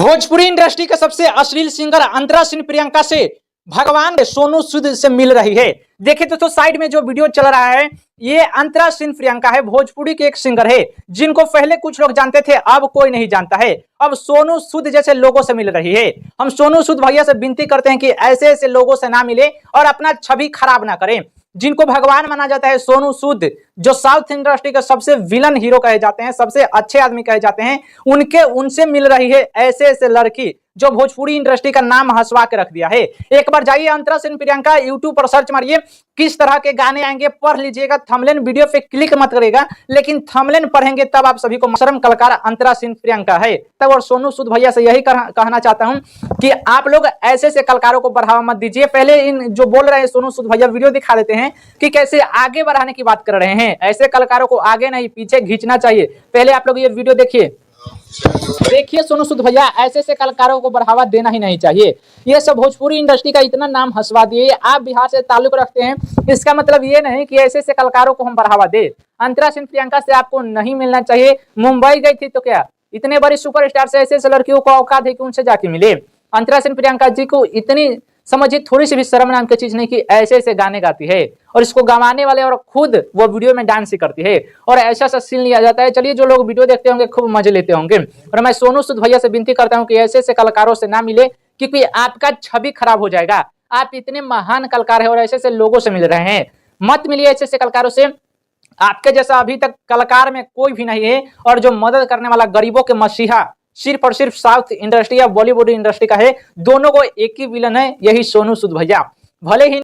Bhojpuri industry के सबसे अश्लील सिंगर अंतरा सिंह प्रियंका से भगवान सोनू सूद से मिल रही है। देखिए तो साइड में जो वीडियो चल रहा है ये अंतरा सिंह प्रियंका है, भोजपुरी के एक सिंगर है जिनको पहले कुछ लोग जानते थे, अब कोई नहीं जानता है। अब सोनू सूद जैसे लोगों से मिल रही है। हम सोनू सूद भैया से विनती करते हैं कि ऐसे ऐसे लोगों से ना मिले और अपना छवि खराब ना करें। जिनको भगवान माना जाता है सोनू सूद, जो साउथ इंडस्ट्री के सबसे विलन हीरो कहे जाते हैं, सबसे अच्छे आदमी कहे जाते हैं, उनसे मिल रही है ऐसे ऐसे लड़की जो भोजपुरी इंडस्ट्री का नाम हंसवा के रख दिया है। एक बार जाइए अंतरा सिंह प्रियंका यूट्यूब पर सर्च मारिए, किस तरह के गाने आएंगे पढ़ लीजिएगा। थंबनेल वीडियो पे क्लिक मत करेगा, लेकिन थंबनेल पढ़ेंगे तब आप सभी को मशरम कलाकार अंतरा सिंह प्रियंका है तब। और सोनू सूद भैया से यही कहना चाहता हूं कि आप लोग ऐसे ऐसे कलाकारों को बढ़ावा मत दीजिए। पहले इन जो बोल रहे हैं सोनू सूद भैया वीडियो दिखा देते हैं कि कैसे आगे बढ़ाने की बात कर रहे हैं। ऐसे कलाकारों को आगे नहीं पीछे खींचना चाहिए। पहले आप लोग ये वीडियो देखिए सोनू सूद भैया, ऐसे ऐसे कलाकारों को बढ़ावा देना ही नहीं चाहिए। ये सब भोजपुरी इंडस्ट्री का इतना नाम हंसवा दिए। आप बिहार से ताल्लुक रखते हैं, इसका मतलब ये नहीं कि ऐसे ऐसे कलाकारों को हम बढ़ावा दे। अंतरा सिंह प्रियंका से आपको नहीं मिलना चाहिए। मुंबई गई थी तो क्या इतने बड़े सुपरस्टार से ऐसे ऐसे लड़कियों को औकात है कि उनसे जाके मिले। अंतरा सिंह प्रियंका जी को इतनी समझिए थोड़ी सी भी शर्म नाम की चीज नहीं कि ऐसे ऐसे गाने गाती है और इसको गवाने वाले और खुद वो वीडियो में डांस ही करती है और ऐसा सा सीन लिया जाता है। चलिए जो लोग वीडियो देखते होंगे खूब मजे लेते होंगे। और मैं सोनू सूद भैया से विनती करता हूं कि ऐसे ऐसे कलाकारों से ना मिले, क्योंकि आपका छवि खराब हो जाएगा। आप इतने महान कलाकार है और ऐसे ऐसे लोगों से मिल रहे हैं, मत मिलिए ऐसे ऐसे कलाकारों से। आपके जैसा अभी तक कलाकार में कोई भी नहीं है और जो मदद करने वाला गरीबों के मसीहा सिर्फ और सिर्फ साउथ इंडस्ट्री या बॉलीवुड इंडस्ट्री का है। दोनों को एक ही विलन है, यही सोनू सूद भैया। भले ही